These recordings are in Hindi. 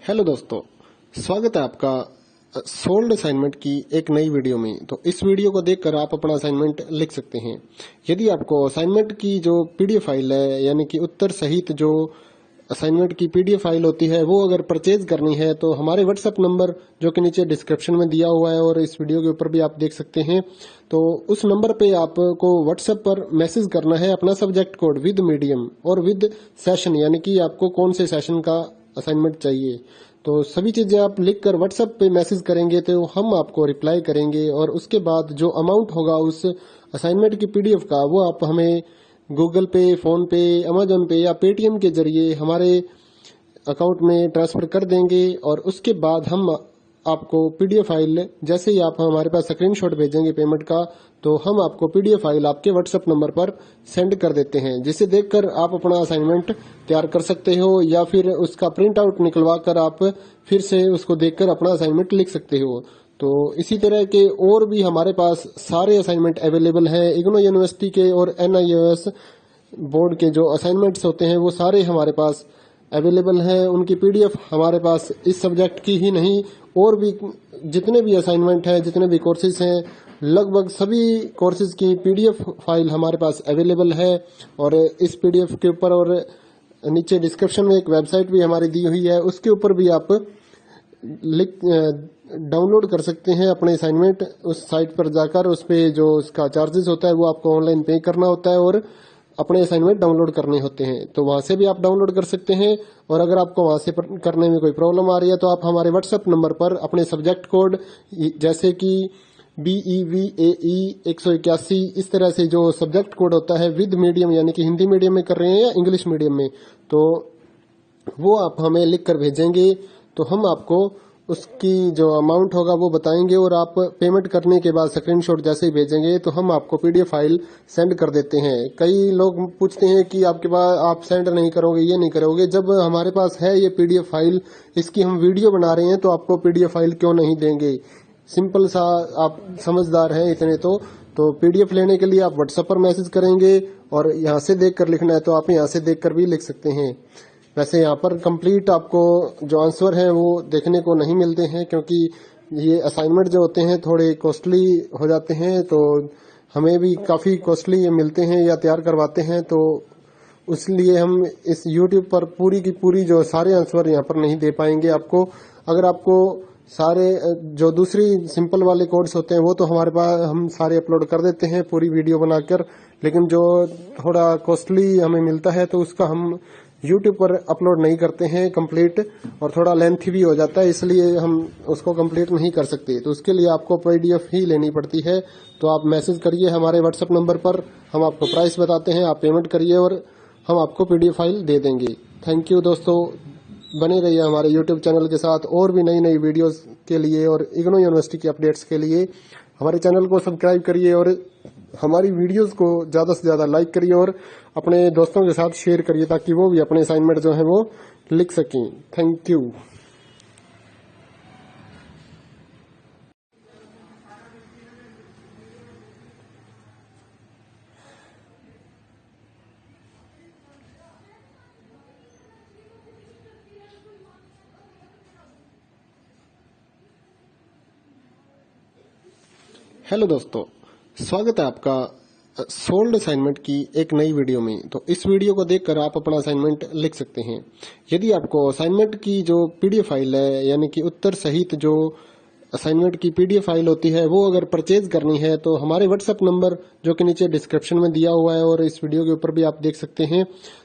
हेलो दोस्तों, स्वागत है आपका सोल्ड असाइनमेंट की एक नई वीडियो में। तो इस वीडियो को देखकर आप अपना असाइनमेंट लिख सकते हैं। यदि आपको असाइनमेंट की जो पीडीएफ फाइल है, यानी कि उत्तर सहित जो असाइनमेंट की पीडीएफ फाइल होती है, वो अगर परचेज करनी है तो हमारे व्हाट्सएप नंबर जो कि नीचे डिस्क्रिप्शन में दिया हुआ है और इस वीडियो के ऊपर भी आप देख सकते हैं, तो उस नंबर पे आपको व्हाट्सएप पर मैसेज करना है अपना सब्जेक्ट कोड विद मीडियम और विद सेशन, यानी कि आपको कौन से सेशन का असाइनमेंट चाहिए। तो सभी चीजें आप लिखकर व्हाट्सएप पे मैसेज करेंगे तो हम आपको रिप्लाई करेंगे और उसके बाद जो अमाउंट होगा उस असाइनमेंट की पीडीएफ का, वो आप हमें गूगल पे, फोन पे, अमेजोन पे या पेटीएम के जरिए हमारे अकाउंट में ट्रांसफर कर देंगे। और उसके बाद हम आपको पीडीएफ फाइल, जैसे ही आप हमारे पास स्क्रीनशॉट भेजेंगे पेमेंट का, तो हम आपको पीडीएफ फाइल आपके व्हाट्सएप नंबर पर सेंड कर देते हैं, जिसे देखकर आप अपना असाइनमेंट तैयार कर सकते हो या फिर उसका प्रिंट आउट निकलवा कर आप फिर से उसको देखकर अपना असाइनमेंट लिख सकते हो। तो इसी तरह के और भी हमारे पास सारे असाइनमेंट अवेलेबल हैं। इग्नो यूनिवर्सिटी के और NIOS बोर्ड के जो असाइनमेंट्स होते हैं वो सारे हमारे पास अवेलेबल हैं। उनकी पीडीएफ हमारे पास इस सब्जेक्ट की ही नहीं, और भी जितने भी असाइनमेंट हैं, जितने भी कोर्सेज हैं, लगभग सभी कोर्सेज की पीडीएफ फाइल हमारे पास अवेलेबल है। और इस पीडीएफ के ऊपर और नीचे डिस्क्रिप्शन में एक वेबसाइट भी हमारी दी हुई है, उसके ऊपर भी आप डाउनलोड कर सकते हैं अपने असाइनमेंट। उस साइट पर जाकर उस पे जो उसका चार्जेस होता है वो आपको ऑनलाइन पे करना होता है और अपने असाइनमेंट डाउनलोड करने होते हैं। तो वहां से भी आप डाउनलोड कर सकते हैं। और अगर आपको वहां से करने में कोई प्रॉब्लम आ रही है तो आप हमारे व्हाट्सएप नंबर पर अपने सब्जेक्ट कोड, जैसे कि BEVAE 181, इस तरह से जो सब्जेक्ट कोड होता है विद मीडियम, यानी कि हिंदी मीडियम में कर रहे हैं या इंग्लिश मीडियम में, तो वो आप हमें लिख कर भेजेंगे तो हम आपको उसकी जो अमाउंट होगा वो बताएंगे। और आप पेमेंट करने के बाद स्क्रीनशॉट जैसे ही भेजेंगे तो हम आपको पीडीएफ फाइल सेंड कर देते हैं। कई लोग पूछते हैं कि आपके पास आप सेंड नहीं करोगे, ये नहीं करोगे। जब हमारे पास है ये पीडीएफ फाइल, इसकी हम वीडियो बना रहे हैं, तो आपको पीडीएफ फाइल क्यों नहीं देंगे। सिंपल सा, आप समझदार हैं इतने तो पीडीएफ लेने के लिए आप व्हाट्सएप पर मैसेज करेंगे और यहाँ से देख कर लिखना है तो आप यहाँ से देख कर भी लिख सकते हैं। वैसे यहाँ पर कंप्लीट आपको जो आंसर है वो देखने को नहीं मिलते हैं, क्योंकि ये असाइनमेंट जो होते हैं थोड़े कॉस्टली हो जाते हैं, तो हमें भी काफी कॉस्टली ये मिलते हैं या तैयार करवाते हैं। तो इसलिए हम इस YouTube पर पूरी की पूरी जो सारे आंसर यहाँ पर नहीं दे पाएंगे आपको। अगर आपको सारे जो दूसरी सिंपल वाले कोड्स होते हैं वो तो हमारे पास हम सारे अपलोड कर देते हैं पूरी वीडियो बनाकर, लेकिन जो थोड़ा कॉस्टली हमें मिलता है तो उसका हम YouTube पर अपलोड नहीं करते हैं कंप्लीट, और थोड़ा लेंथी भी हो जाता है, इसलिए हम उसको कंप्लीट नहीं कर सकते। तो उसके लिए आपको पीडीएफ ही लेनी पड़ती है। तो आप मैसेज करिए हमारे व्हाट्सएप नंबर पर, हम आपको प्राइस बताते हैं, आप पेमेंट करिए और हम आपको पीडीएफ फाइल दे देंगे। थैंक यू दोस्तों, बने रहिए हमारे YouTube चैनल के साथ और भी नई नई वीडियोस के लिए और इग्नो यूनिवर्सिटी की अपडेट्स के लिए हमारे चैनल को सब्सक्राइब करिए और हमारी वीडियोस को ज्यादा से ज्यादा लाइक करिए और अपने दोस्तों के साथ शेयर करिए, ताकि वो भी अपने असाइनमेंट जो है वो लिख सकें। Thank you. हेलो दोस्तों, स्वागत है आपका सोल्ड असाइनमेंट की एक नई वीडियो में। तो इस वीडियो को देखकर आप अपना असाइनमेंट लिख सकते हैं। यदि आपको असाइनमेंट की जो पीडीएफ फाइल है, यानी कि उत्तर सहित जो असाइनमेंट की पीडीएफ फाइल होती है, वो अगर परचेज करनी है तो हमारे व्हाट्सएप नंबर जो कि नीचे डिस्क्रिप्शन में दिया हुआ है और इस वीडियो के ऊपर भी आप देख सकते हैं,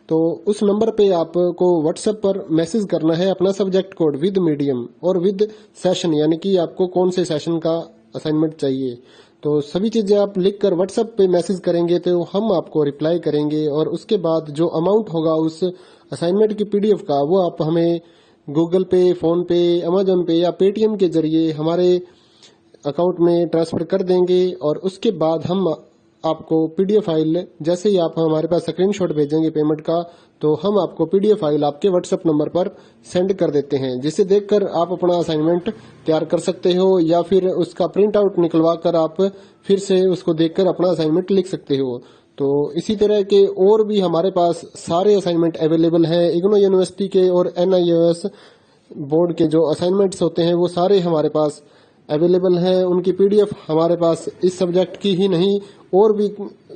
तो उस नंबर पे आपको व्हाट्सएप पर मैसेज करना है अपना सब्जेक्ट कोड विद मीडियम और विद सेशन, यानी कि आपको कौन से सेशन का असाइनमेंट चाहिए। तो सभी चीजें आप लिखकर व्हाट्सएप पे मैसेज करेंगे तो हम आपको रिप्लाई करेंगे और उसके बाद जो अमाउंट होगा उस असाइनमेंट की पीडीएफ का, वो आप हमें गूगल पे, फोन पे, अमेजोन पे या पेटीएम के जरिए हमारे अकाउंट में ट्रांसफर कर देंगे। और उसके बाद हम आपको पीडीएफ फाइल, जैसे ही आप हमारे पास स्क्रीनशॉट भेजेंगे पेमेंट का, तो हम आपको पीडीएफ फाइल आपके व्हाट्सएप नंबर पर सेंड कर देते हैं, जिसे देखकर आप अपना असाइनमेंट तैयार कर सकते हो या फिर उसका प्रिंट आउट निकलवा कर आप फिर से उसको देखकर अपना असाइनमेंट लिख सकते हो। तो इसी तरह के और भी हमारे पास सारे असाइनमेंट अवेलेबल हैं। इग्नो यूनिवर्सिटी के और NIOS बोर्ड के जो असाइनमेंट्स होते हैं वो सारे हमारे पास अवेलेबल हैं। उनकी पीडीएफ हमारे पास इस सब्जेक्ट की ही नहीं और भी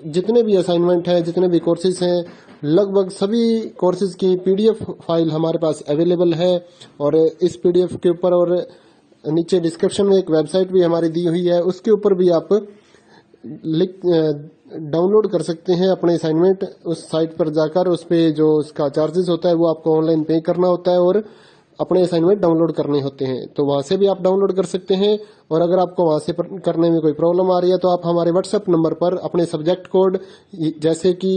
जितने भी असाइनमेंट हैं, जितने भी कोर्सेज हैं, लगभग सभी कोर्सेज की पीडीएफ फाइल हमारे पास अवेलेबल है। और इस पीडीएफ के ऊपर और नीचे डिस्क्रिप्शन में एक वेबसाइट भी हमारी दी हुई है, उसके ऊपर भी आप डाउनलोड कर सकते हैं अपने असाइनमेंट। उस साइट पर जाकर उस पे जो उसका चार्जेस होता है वो आपको ऑनलाइन पे करना होता है और अपने असाइनमेंट डाउनलोड करने होते हैं, तो वहां से भी आप डाउनलोड कर सकते हैं। और अगर आपको वहां से करने में कोई प्रॉब्लम आ रही है तो आप हमारे व्हाट्सएप नंबर पर अपने सब्जेक्ट कोड जैसे कि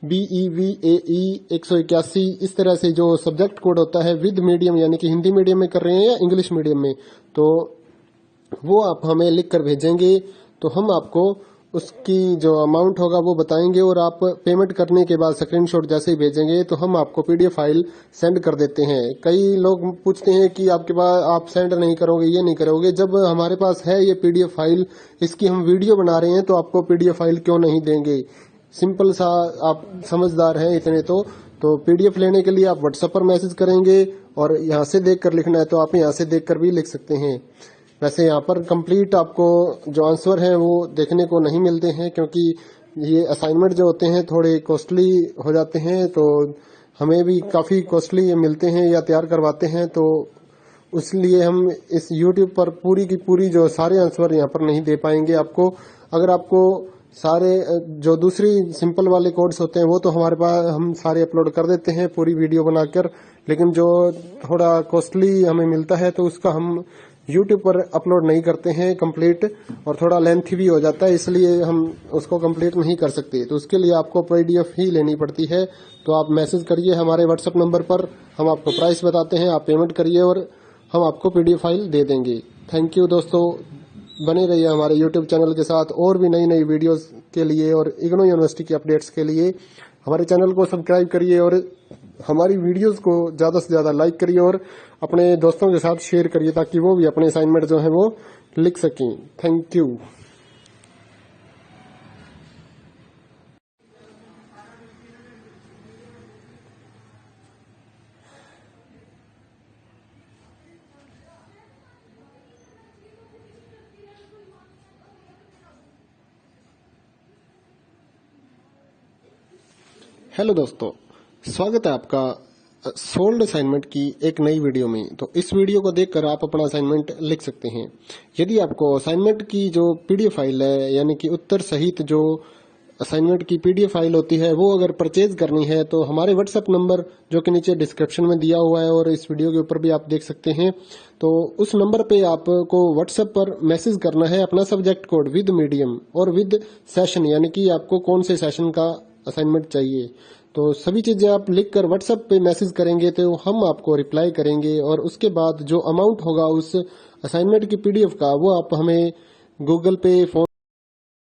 BEVAE 181 इस तरह से जो सब्जेक्ट कोड होता है विद मीडियम यानी कि हिंदी मीडियम में कर रहे हैं या इंग्लिश मीडियम में, तो वो आप हमें लिख कर भेजेंगे तो हम आपको उसकी जो अमाउंट होगा वो बताएंगे और आप पेमेंट करने के बाद स्क्रीनशॉट जैसे ही भेजेंगे तो हम आपको पीडीएफ फाइल सेंड कर देते हैं। कई लोग पूछते हैं कि आपके पास आप सेंड नहीं करोगे, ये नहीं करोगे। जब हमारे पास है ये पीडीएफ फाइल, इसकी हम वीडियो बना रहे हैं तो आपको पीडीएफ फाइल क्यों नहीं देंगे। सिंपल सा, आप समझदार हैं इतने तो पीडीएफ लेने के लिए आप व्हाट्सएप पर मैसेज करेंगे और यहाँ से देख कर लिखना है तो आप यहाँ से देख कर भी लिख सकते हैं। वैसे यहाँ पर कंप्लीट आपको जो आंसर है वो देखने को नहीं मिलते हैं क्योंकि ये असाइनमेंट जो होते हैं थोड़े कॉस्टली हो जाते हैं, तो हमें भी काफ़ी कॉस्टली मिलते हैं या तैयार करवाते हैं, तो इसलिए हम इस YouTube पर पूरी की पूरी जो सारे आंसर यहाँ पर नहीं दे पाएंगे आपको। अगर आपको सारे जो दूसरी सिंपल वाले कोड्स होते हैं वो तो हमारे पास हम सारे अपलोड कर देते हैं पूरी वीडियो बनाकर, लेकिन जो थोड़ा कॉस्टली हमें मिलता है तो उसका हम YouTube पर अपलोड नहीं करते हैं कंप्लीट, और थोड़ा लेंथी भी हो जाता है इसलिए हम उसको कंप्लीट नहीं कर सकते। तो उसके लिए आपको पीडीएफ ही लेनी पड़ती है। तो आप मैसेज करिए हमारे व्हाट्सएप नंबर पर, हम आपको प्राइस बताते हैं, आप पेमेंट करिए और हम आपको पीडीएफ फाइल दे देंगे। थैंक यू दोस्तों, बने रहिए हमारे YouTube चैनल के साथ और भी नई नई वीडियोस के लिए और इग्नू यूनिवर्सिटी के अपडेट्स के लिए हमारे चैनल को सब्सक्राइब करिए और हमारी वीडियोस को ज़्यादा से ज़्यादा लाइक करिए और अपने दोस्तों के साथ शेयर करिए ताकि वो भी अपने असाइनमेंट जो है वो लिख सकें। Thank you. हेलो दोस्तों, स्वागत है आपका सोल्ड असाइनमेंट की एक नई वीडियो में। तो इस वीडियो को देखकर आप अपना असाइनमेंट लिख सकते हैं। यदि आपको असाइनमेंट की जो पीडीएफ फाइल है यानी कि उत्तर सहित जो असाइनमेंट की पीडीएफ फाइल होती है वो अगर परचेज करनी है तो हमारे व्हाट्सएप नंबर जो कि नीचे डिस्क्रिप्शन में दिया हुआ है और इस वीडियो के ऊपर भी आप देख सकते हैं, तो उस नंबर पे आपको व्हाट्सएप पर मैसेज करना है अपना सब्जेक्ट कोड विद मीडियम और विद सेशन यानी कि आपको कौन से सेशन का असाइनमेंट चाहिए। तो सभी चीजें आप लिखकर व्हाट्सएप पे मैसेज करेंगे तो हम आपको रिप्लाई करेंगे और उसके बाद जो अमाउंट होगा उस असाइनमेंट की पीडीएफ का वो आप हमें गूगल पे, फोन